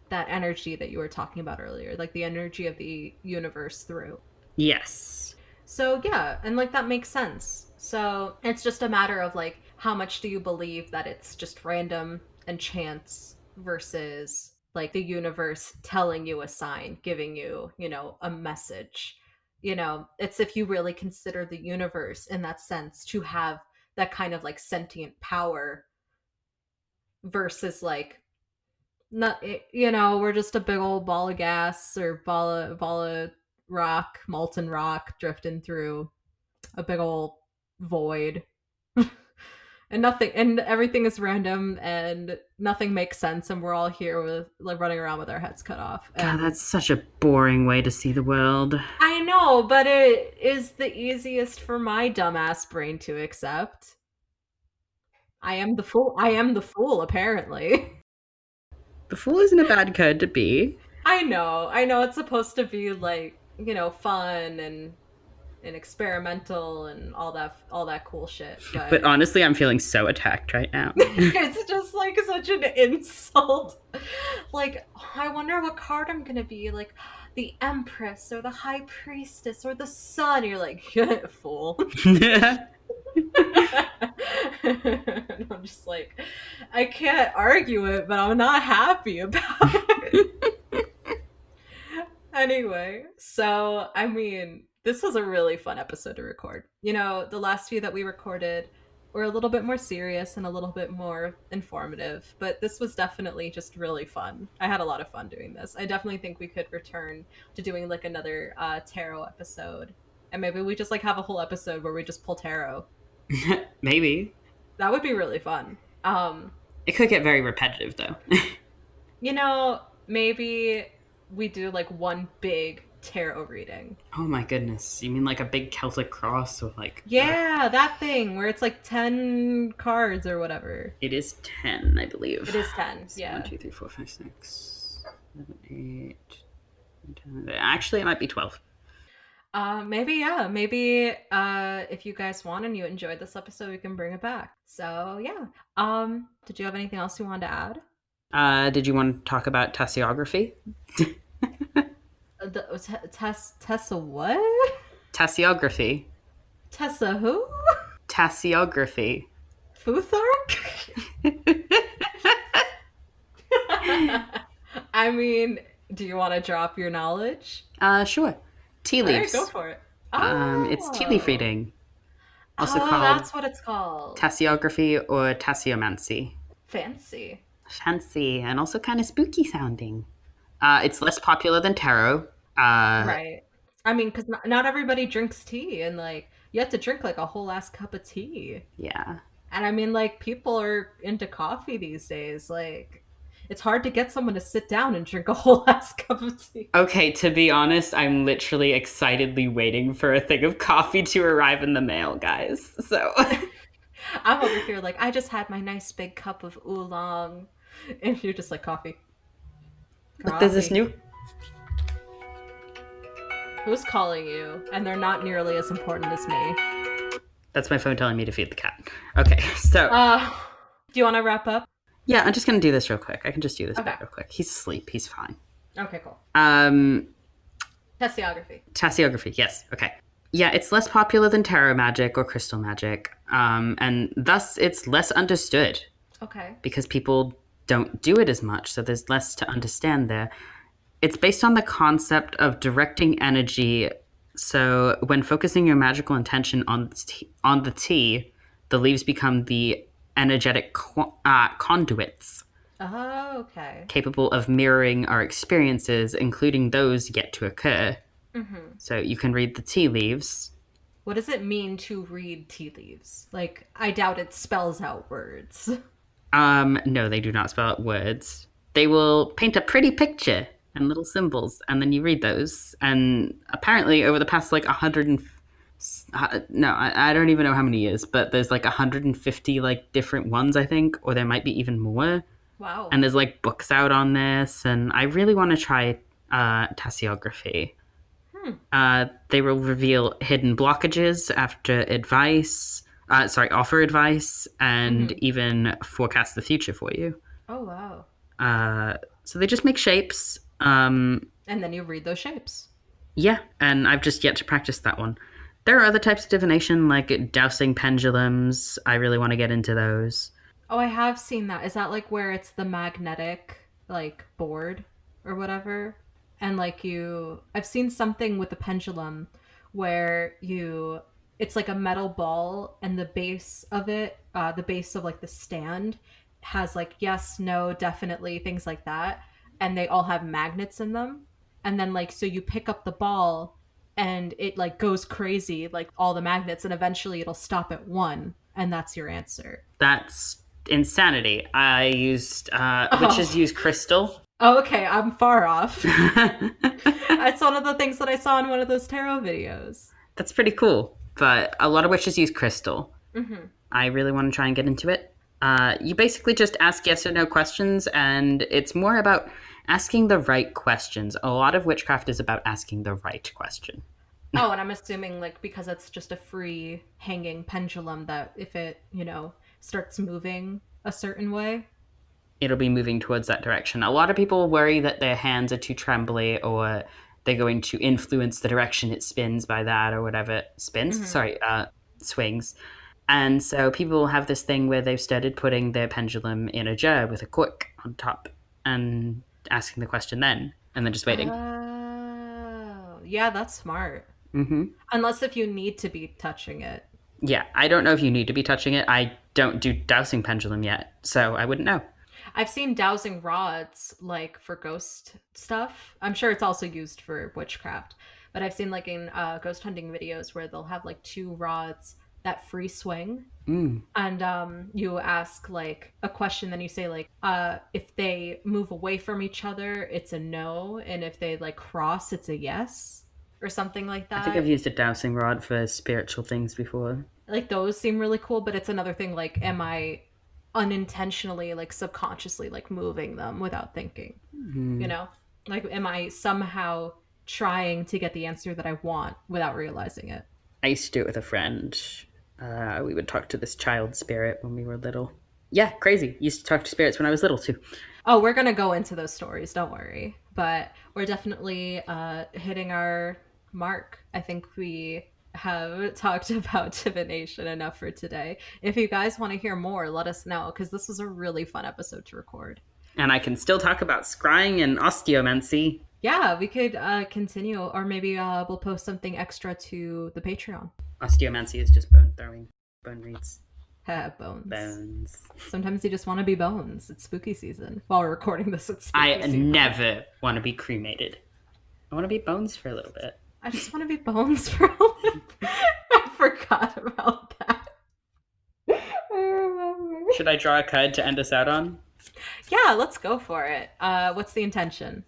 that energy that you were talking about earlier, like the energy of the universe through. Yes. So yeah, and like that makes sense. So it's just a matter of like how much do you believe that it's just random and chance versus like the universe telling you a sign, giving you, you know, a message. You know, it's if you really consider the universe in that sense to have that kind of like sentient power versus like not you know, we're just a big old ball of gas or ball of rock, molten rock drifting through a big old void. And nothing and everything is random and nothing makes sense and we're all here with like running around with our heads cut off. God, And that's such a boring way to see the world. I know, but it is the easiest for my dumbass brain to accept. I am the fool apparently. The Fool isn't a bad card to be. I know it's supposed to be like, you know, fun and experimental and all that cool shit, But but honestly, I'm feeling so attacked right now. it's just like such an insult. Like, I wonder what card I'm gonna be. Like, the Empress or the High Priestess or the Sun. You're like, fool. And I'm just like, I can't argue it, but I'm not happy about it. Anyway, so I mean, this was a really fun episode to record. You know, the last few that we recorded were a little bit more serious and a little bit more informative, but this was definitely just really fun. I had a lot of fun doing this. I definitely think we could return to doing like another tarot episode. And maybe we just like have a whole episode where we just pull tarot. Maybe. That would be really fun. It could get very repetitive though. You know, maybe we do like one big tarot reading. Oh my goodness. You mean like a big Celtic cross or like Yeah, that thing where it's like 10 cards or whatever. it is 10, I believe. It is 10, So yeah. 1, 2, 3, 4, 5, 6, 7, 8, 10. Actually, it might be 12. Maybe, yeah. Maybe if you guys want and you enjoyed this episode, we can bring it back. So, yeah. Did you have anything else you wanted to add? Did you want to talk about tassiography? Tessa what? Tassiography. Tessa who? Tassiography. Futhark? I mean, do you want to drop your knowledge? Sure. Tea All right, go leaves. for it. It's tea leaf Oh. reading, also Oh, called that's what it's called. tassiography or tassiomancy. Fancy. Fancy and also kind of spooky sounding. It's less popular than tarot. Right. I mean, because not everybody drinks tea, and like, you have to drink like a whole ass cup of tea. Yeah. And I mean, like, people are into coffee these days. Like, it's hard to get someone to sit down and drink a whole ass cup of tea. Okay, to be honest, I'm literally excitedly waiting for a thing of coffee to arrive in the mail, guys. So. I'm over here like, I just had my nice big cup of oolong. And you're just like, coffee. Look, there's this Coffee. new. Who's calling you? And they're not nearly as important as me. That's my phone telling me to feed the cat. Okay, so. Uh, Do you want to wrap up? Yeah, I'm just gonna do this real quick. I can just do this Okay. bit real quick. He's asleep. He's fine. Okay, cool. Um, Testiography. Tasseography. Yes. Okay. Yeah, it's less popular than tarot magic or crystal magic, and thus it's less understood Okay. because people don't do it as much. So there's less to understand there. It's based on the concept of directing energy. So when focusing your magical intention on the tea, the leaves become the energetic conduits Oh, okay. capable of mirroring our experiences, including those yet to occur. Mm-hmm. So you can read the tea leaves. What does it mean to read tea leaves? Like, I doubt it spells out words. No, they do not spell out words. They will paint a pretty picture and little symbols, and then you read those. And apparently, over the past like 100 and no, I don't even know how many years, but there's like 150 like different ones, I think, or there might be even more. Wow. And there's like books out on this, and I really want to try tasseography. They will reveal hidden blockages after advice. Offer advice and Mm-hmm. even forecast the future for you. Oh, wow. So they just make shapes. And then you read those shapes. Yeah, and I've just yet to practice that one. There are other types of divination, like dowsing pendulums. I really want to get into those. Oh, I have seen that. Is that like where it's the magnetic, like, board or whatever? And like I've seen something with the pendulum where it's like a metal ball and the base of it, the base of like the stand has like yes, no, definitely, things like that. And they all have magnets in them. And then like, so you pick up the ball and it like goes crazy, like all the magnets, and eventually it'll stop at one. And that's your answer. That's insanity. I used witches Oh. use crystal. Oh, okay. I'm far off. It's one of the things that I saw in one of those tarot videos. That's pretty cool. But a lot of witches use crystal. Mm-hmm. I really want to try and get into it. You basically just ask yes or no questions, and it's more about asking the right questions. A lot of witchcraft is about asking the right question. Oh, and I'm assuming like because it's just a free hanging pendulum that if it, starts moving a certain way. It'll be moving towards that direction. A lot of people worry that their hands are too trembly or they're going to influence the direction it spins by that or whatever. Spins? Mm-hmm. Sorry, swings. And so people have this thing where they've started putting their pendulum in a jar with a cork on top and asking the question then and then just waiting. Oh, yeah, that's smart. Mm-hmm. Unless if you need to be touching it. Yeah, I don't know if you need to be touching it. I don't do dowsing pendulum yet, so I wouldn't know. I've seen dowsing rods like for ghost stuff. I'm sure it's also used for witchcraft, but I've seen like in ghost hunting videos where they'll have like two rods that free swing, Mm. and you ask like a question, then you say like if they move away from each other, it's a no, and if they like cross, it's a yes, or something like I think I've that. used a dowsing rod for spiritual things before. Like those seem really cool, but it's another thing like am I unintentionally like subconsciously like moving them without thinking, you Mm. know? Like am I somehow trying to get the answer that I want without realizing it? I used to do it with a friend. We would talk to this child spirit when we were little. Yeah, crazy. Used to talk to spirits when I was little too. Oh, we're going to go into those stories, don't worry. But we're definitely hitting our mark. I think we have talked about divination enough for today. If you guys want to hear more, let us know because this was a really fun episode to record. And I can still talk about scrying and osteomancy. Yeah, we could continue, or maybe we'll post something extra to the Patreon. Osteomancy is just bone throwing, bone reads, Bones. bones. Sometimes you just want to be bones. It's spooky season. While we're recording this, it's spooky I season. never want to be cremated. I want to be bones for a little bit. I just want to be bones for a little bit. I forgot about that. I remember. Should I draw a card to end us out on? Yeah, let's go for it. What's the intention?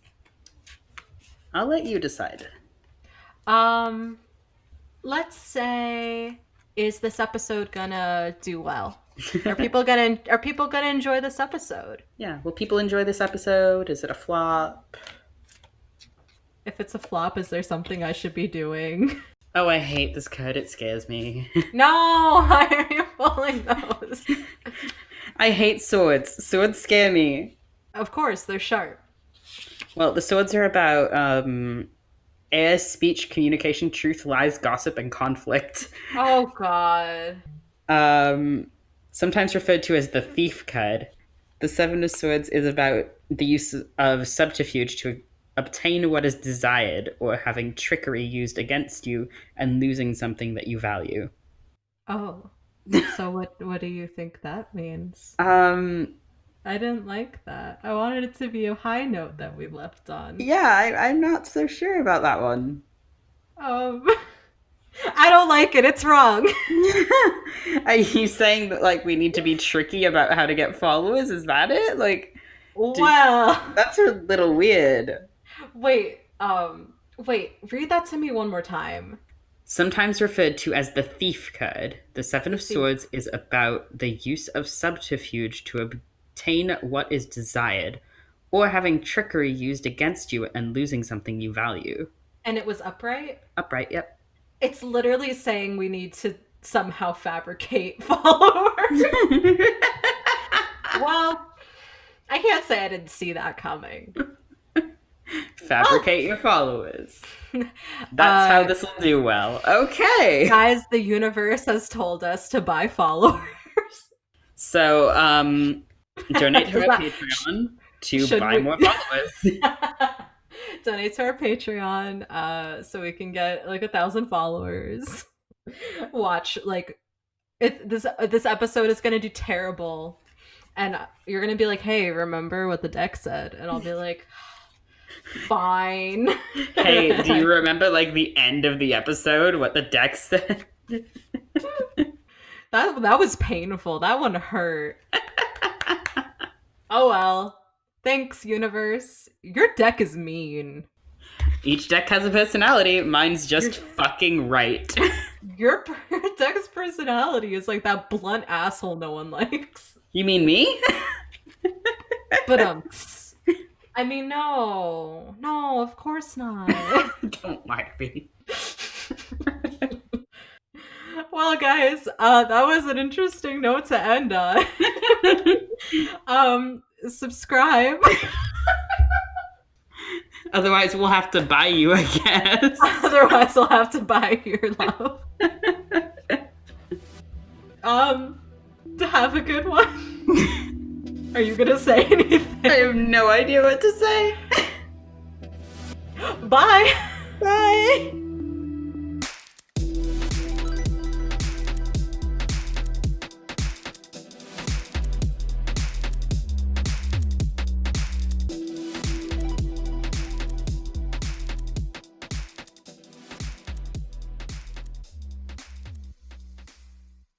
I'll let you decide. Um, let's say, is this episode gonna do well? Are people gonna enjoy this episode? Yeah. Will people enjoy this episode? Is it a flop? If it's a flop, is there something I should be doing? Oh, I hate this card. It scares me. No, why are you pulling those? I hate swords. Swords scare me. Of course, they're sharp. Well, the swords are about air, speech, communication, truth, lies, gossip, and conflict. Oh God. Um, Sometimes referred to as the thief card. The Seven of Swords is about the use of subterfuge to obtain what is desired, or having trickery used against you and losing something that you value. Oh. So what do you think that means? um, I didn't like that. I wanted it to be a high note that we left on. yeah, I'm not so sure about that one. Um I don't like it. It's wrong. Are you saying that like we need to be tricky about how to get followers? Is that it? Like, do, Well, that's a little weird. wait, read that to me one more time. Sometimes referred to as the thief card, the Seven The of thief. Swords is about the use of subterfuge to obtain what is desired, or having trickery used against you and losing something you value. And it was upright? Upright, yep. It's literally saying we need to somehow fabricate followers. Well, I can't say I didn't see that coming. Fabricate your followers. That's how uh, this will do well. Okay. guys, the universe has told us to buy followers. So, donate to Does our that, Patreon to should buy we more followers. donate to our Patreon so we can get like 1,000 followers? Watch like this episode is gonna do terrible, and you're gonna be like, "Hey, remember what the deck said?" And I'll be like, "Fine." Hey, do you remember like the end of the episode? What the deck said? That was painful. That one hurt. Oh well. Thanks, universe. Your deck is mean. Each deck has a personality. Mine's just fucking right. Your deck's personality is like that blunt asshole no one likes. You mean me? But I mean, no, of course not. Don't like me. Well, guys, that was an interesting note to end on. Subscribe. Otherwise, we'll have to buy you, I guess. Otherwise, I'll have to buy your love. Have a good one. Are you gonna say anything? I have no idea what to say. Bye. Bye.